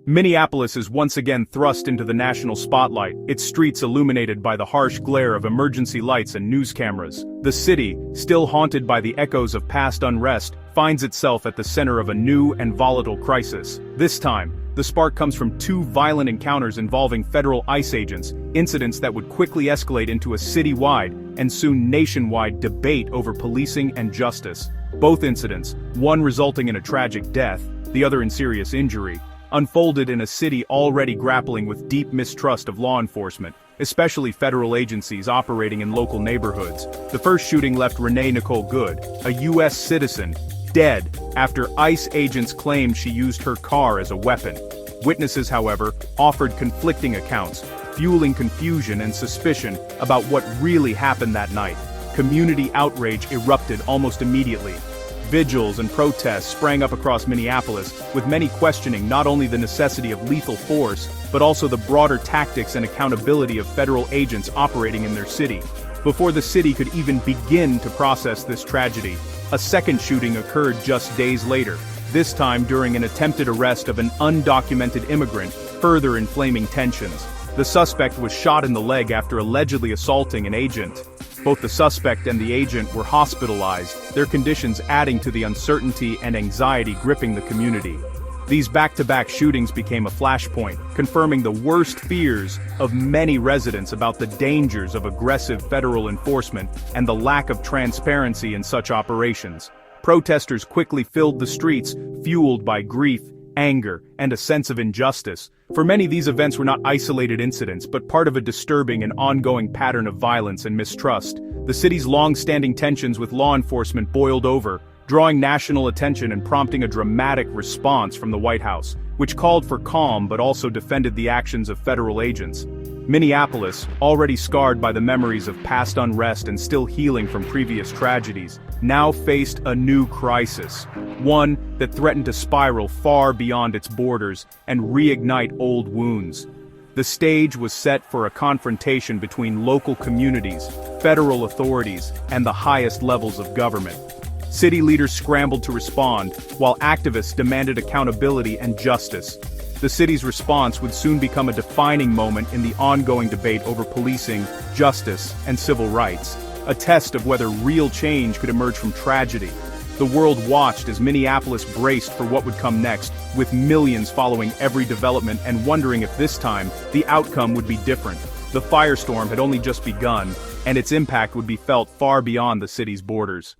Minneapolis is once again thrust into the national spotlight, its streets illuminated by the harsh glare of emergency lights and news cameras. The city, still haunted by the echoes of past unrest, finds itself at the center of a new and volatile crisis. This time, the spark comes from two violent encounters involving federal ICE agents, incidents that would quickly escalate into a city-wide and soon nationwide debate over policing and justice. Both incidents, one resulting in a tragic death, the other in serious injury, unfolded in a city already grappling with deep mistrust of law enforcement, especially federal agencies operating in local neighborhoods. The first shooting left Renee Nicole Good, a U.S. citizen, dead after ICE agents claimed she used her car as a weapon. Witnesses, however, offered conflicting accounts, fueling confusion and suspicion about what really happened that night. Community outrage erupted almost immediately. Vigils and protests sprang up across Minneapolis, with many questioning not only the necessity of lethal force, but also the broader tactics and accountability of federal agents operating in their city. Before the city could even begin to process this tragedy, a second shooting occurred just days later, this time during an attempted arrest of an undocumented immigrant, further inflaming tensions. The suspect was shot in the leg after allegedly assaulting an agent. Both the suspect and the agent were hospitalized, their conditions adding to the uncertainty and anxiety gripping the community. These back-to-back shootings became a flashpoint, confirming the worst fears of many residents about the dangers of aggressive federal enforcement and the lack of transparency in such operations. Protesters quickly filled the streets, fueled by grief, anger, and a sense of injustice. For many, these events were not isolated incidents, but part of a disturbing and ongoing pattern of violence and mistrust. The city's long-standing tensions with law enforcement boiled over, drawing national attention and prompting a dramatic response from the White House, which called for calm but also defended the actions of federal agents. Minneapolis, already scarred by the memories of past unrest and still healing from previous tragedies, now faced a new crisis, one that threatened to spiral far beyond its borders and reignite old wounds. The stage was set for a confrontation between local communities, federal authorities, and the highest levels of government. City leaders scrambled to respond, while activists demanded accountability and justice. The city's response would soon become a defining moment in the ongoing debate over policing, justice, and civil rights, a test of whether real change could emerge from tragedy. The world watched as Minneapolis braced for what would come next, with millions following every development and wondering if this time, the outcome would be different. The firestorm had only just begun, and its impact would be felt far beyond the city's borders.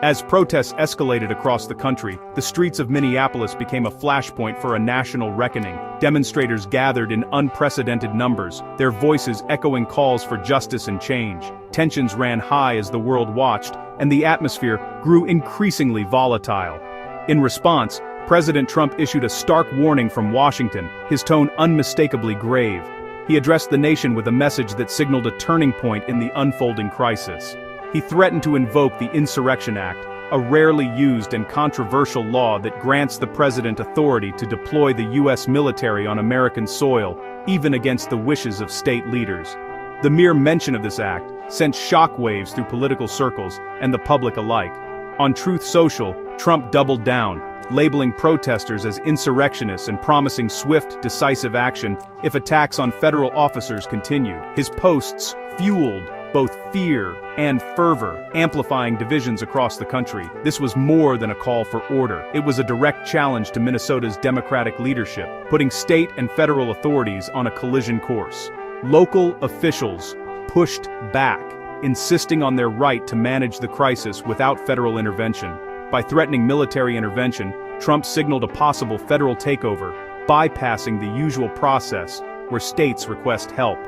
As protests escalated across the country, the streets of Minneapolis became a flashpoint for a national reckoning. Demonstrators gathered in unprecedented numbers, their voices echoing calls for justice and change. Tensions ran high as the world watched, and the atmosphere grew increasingly volatile. In response, President Trump issued a stark warning from Washington, his tone unmistakably grave. He addressed the nation with a message that signaled a turning point in the unfolding crisis. He threatened to invoke the Insurrection Act, a rarely used and controversial law that grants the president authority to deploy the U.S. military on American soil, even against the wishes of state leaders. The mere mention of this act sent shockwaves through political circles and the public alike. On Truth Social, Trump doubled down, labeling protesters as insurrectionists and promising swift, decisive action if attacks on federal officers continued. His posts fueled both fear and fervor, amplifying divisions across the country. This was more than a call for order. It was a direct challenge to Minnesota's Democratic leadership, putting state and federal authorities on a collision course. Local officials pushed back, insisting on their right to manage the crisis without federal intervention. By threatening military intervention, Trump signaled a possible federal takeover, bypassing the usual process where states request help.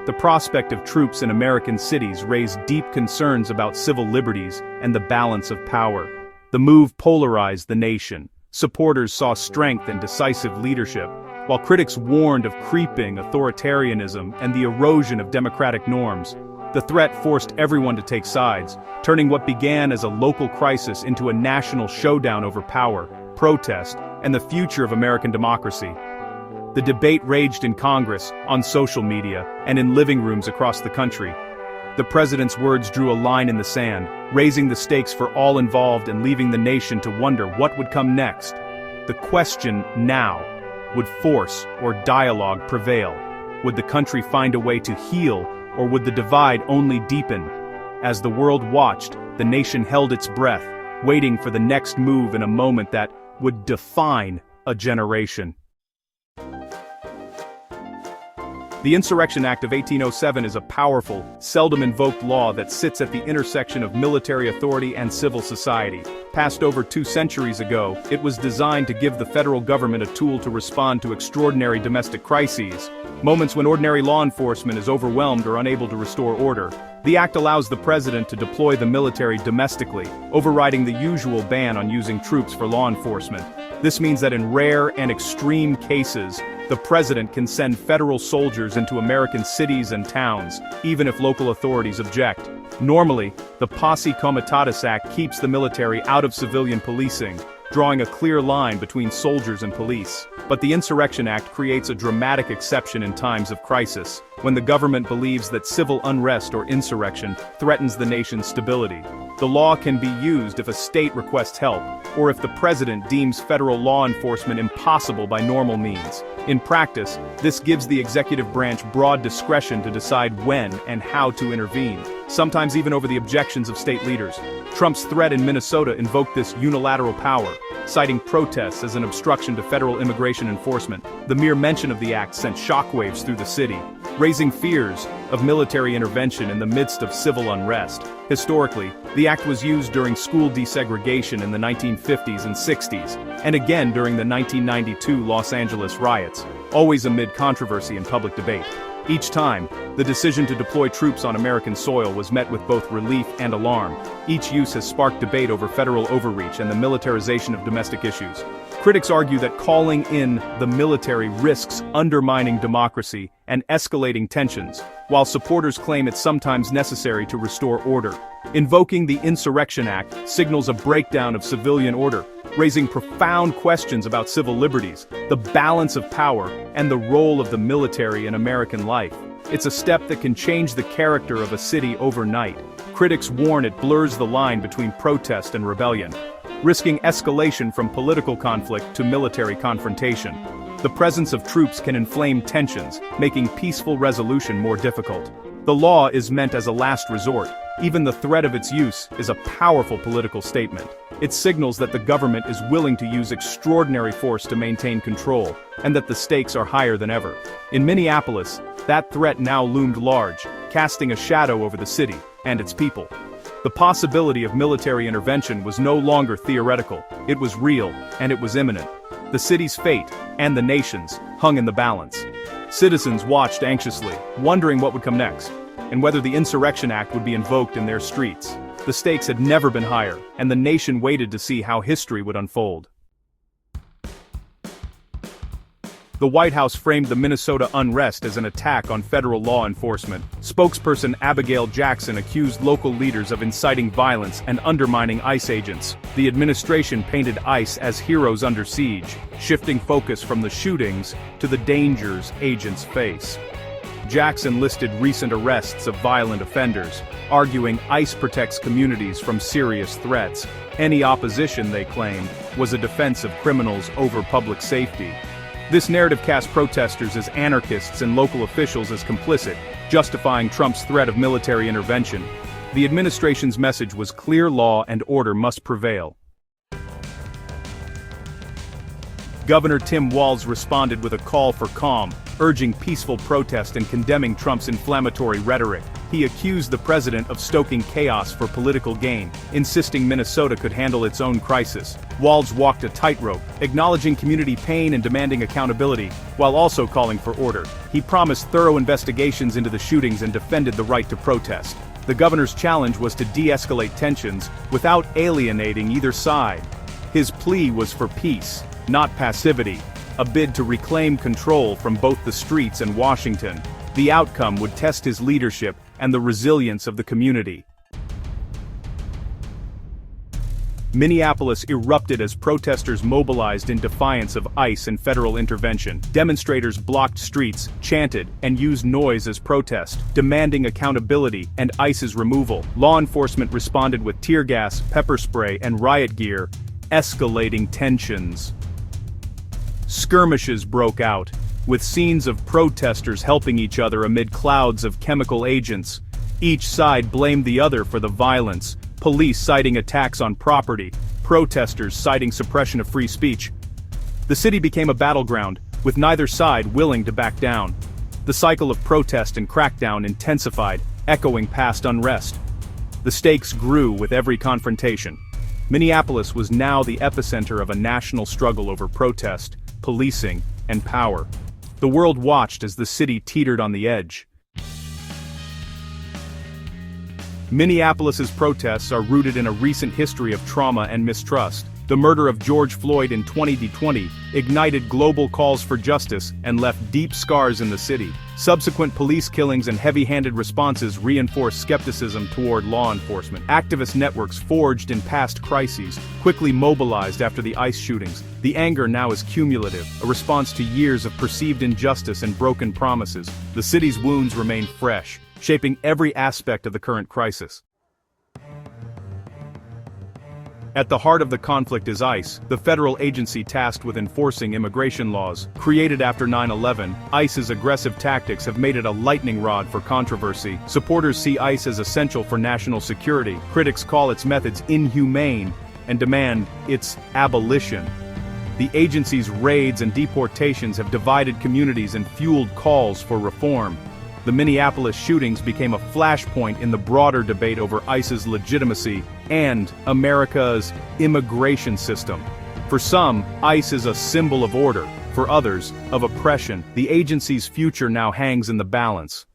The prospect of troops in American cities raised deep concerns about civil liberties and the balance of power. The move polarized the nation. Supporters saw strength and decisive leadership, while critics warned of creeping authoritarianism and the erosion of democratic norms. The threat forced everyone to take sides, turning what began as a local crisis into a national showdown over power, protest, and the future of American democracy. The debate raged in Congress, on social media, and in living rooms across the country. The president's words drew a line in the sand, raising the stakes for all involved and leaving the nation to wonder what would come next. The question now: would force or dialogue prevail? Would the country find a way to heal, or would the divide only deepen? As the world watched, the nation held its breath, waiting for the next move in a moment that would define a generation. The Insurrection Act of 1807 is a powerful, seldom invoked law that sits at the intersection of military authority and civil society. Passed over 2 centuries ago, it was designed to give the federal government a tool to respond to extraordinary domestic crises, moments when ordinary law enforcement is overwhelmed or unable to restore order. The act allows the president to deploy the military domestically, overriding the usual ban on using troops for law enforcement. This means that in rare and extreme cases, the president can send federal soldiers into American cities and towns, even if local authorities object. Normally, the Posse Comitatus Act keeps the military out of civilian policing, drawing a clear line between soldiers and police. But the Insurrection Act creates a dramatic exception in times of crisis, when the government believes that civil unrest or insurrection threatens the nation's stability. The law can be used if a state requests help, or if the president deems federal law enforcement impossible by normal means. In practice, this gives the executive branch broad discretion to decide when and how to intervene, sometimes even over the objections of state leaders. Trump's threat in Minnesota invoked this unilateral power, citing protests as an obstruction to federal immigration enforcement. The mere mention of the act sent shockwaves through the city, raising fears of military intervention in the midst of civil unrest. Historically, the act was used during school desegregation in the 1950s and 60s, and again during the 1992 Los Angeles riots, always amid controversy and public debate. Each time, the decision to deploy troops on American soil was met with both relief and alarm. Each use has sparked debate over federal overreach and the militarization of domestic issues. Critics argue that calling in the military risks undermining democracy and escalating tensions, while supporters claim it's sometimes necessary to restore order. Invoking the Insurrection Act signals a breakdown of civilian order, raising profound questions about civil liberties, the balance of power, and the role of the military in American life. It's a step that can change the character of a city overnight. Critics warn it blurs the line between protest and rebellion, risking escalation from political conflict to military confrontation. The presence of troops can inflame tensions, making peaceful resolution more difficult. The law is meant as a last resort. Even the threat of its use is a powerful political statement. It signals that the government is willing to use extraordinary force to maintain control, and that the stakes are higher than ever. In Minneapolis, that threat now loomed large, casting a shadow over the city and its people. The possibility of military intervention was no longer theoretical, it was real, and it was imminent. The city's fate, and the nation's, hung in the balance. Citizens watched anxiously, wondering what would come next, and whether the Insurrection Act would be invoked in their streets. The stakes had never been higher, and the nation waited to see how history would unfold. The White House framed the Minnesota unrest as an attack on federal law enforcement. Spokesperson Abigail Jackson accused local leaders of inciting violence and undermining ICE agents. The administration painted ICE as heroes under siege, shifting focus from the shootings to the dangers agents face. Jackson listed recent arrests of violent offenders, arguing ICE protects communities from serious threats. Any opposition, they claimed, was a defense of criminals over public safety. This narrative cast protesters as anarchists and local officials as complicit, justifying Trump's threat of military intervention. The administration's message was clear: law and order must prevail. Governor Tim Walz responded with a call for calm, urging peaceful protest and condemning Trump's inflammatory rhetoric. He accused the president of stoking chaos for political gain, insisting Minnesota could handle its own crisis. Walz walked a tightrope, acknowledging community pain and demanding accountability, while also calling for order. He promised thorough investigations into the shootings and defended the right to protest. The governor's challenge was to de-escalate tensions without alienating either side. His plea was for peace, not passivity, a bid to reclaim control from both the streets and Washington. The outcome would test his leadership and the resilience of the community. Minneapolis erupted as protesters mobilized in defiance of ICE and federal intervention. Demonstrators blocked streets, chanted, and used noise as protest, demanding accountability and ICE's removal. Law enforcement responded with tear gas, pepper spray, and riot gear, escalating tensions. skirmishes broke out, with scenes of protesters helping each other amid clouds of chemical agents. Each side blamed the other for the violence, police citing attacks on property, protesters citing suppression of free speech. The city became a battleground, with neither side willing to back down. The cycle of protest and crackdown intensified, echoing past unrest. The stakes grew with every confrontation. Minneapolis was now the epicenter of a national struggle over protest, policing, and power. The world watched as the city teetered on the edge. Minneapolis's protests are rooted in a recent history of trauma and mistrust. The murder of George Floyd in 2020 ignited global calls for justice and left deep scars in the city. Subsequent police killings and heavy-handed responses reinforced skepticism toward law enforcement. Activist networks forged in past crises quickly mobilized after the ICE shootings. The anger now is cumulative, a response to years of perceived injustice and broken promises. The city's wounds remain fresh, shaping every aspect of the current crisis. At the heart of the conflict is ICE, the federal agency tasked with enforcing immigration laws. Created after 9/11, ICE's aggressive tactics have made it a lightning rod for controversy. Supporters see ICE as essential for national security. Critics call its methods inhumane and demand its abolition. The agency's raids and deportations have divided communities and fueled calls for reform. The Minneapolis shootings became a flashpoint in the broader debate over ICE's legitimacy and America's immigration system. For some, ICE is a symbol of order. For others, of oppression. The agency's future now hangs in the balance.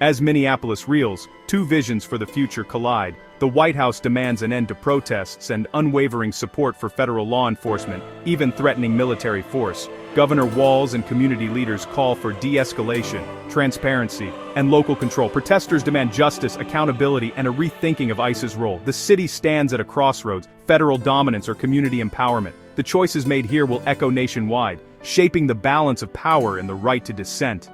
As Minneapolis reels, two visions for the future collide. The White House demands an end to protests and unwavering support for federal law enforcement, even threatening military force. Governor Walz and community leaders call for de-escalation, transparency, and local control. Protesters demand justice, accountability, and a rethinking of ICE's role. The city stands at a crossroads: federal dominance or community empowerment. The choices made here will echo nationwide, shaping the balance of power and the right to dissent.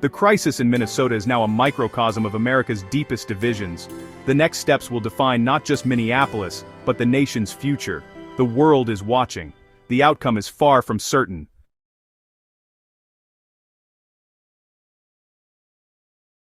The crisis in Minnesota is now a microcosm of America's deepest divisions. The next steps will define not just Minneapolis, but the nation's future. The world is watching. The outcome is far from certain,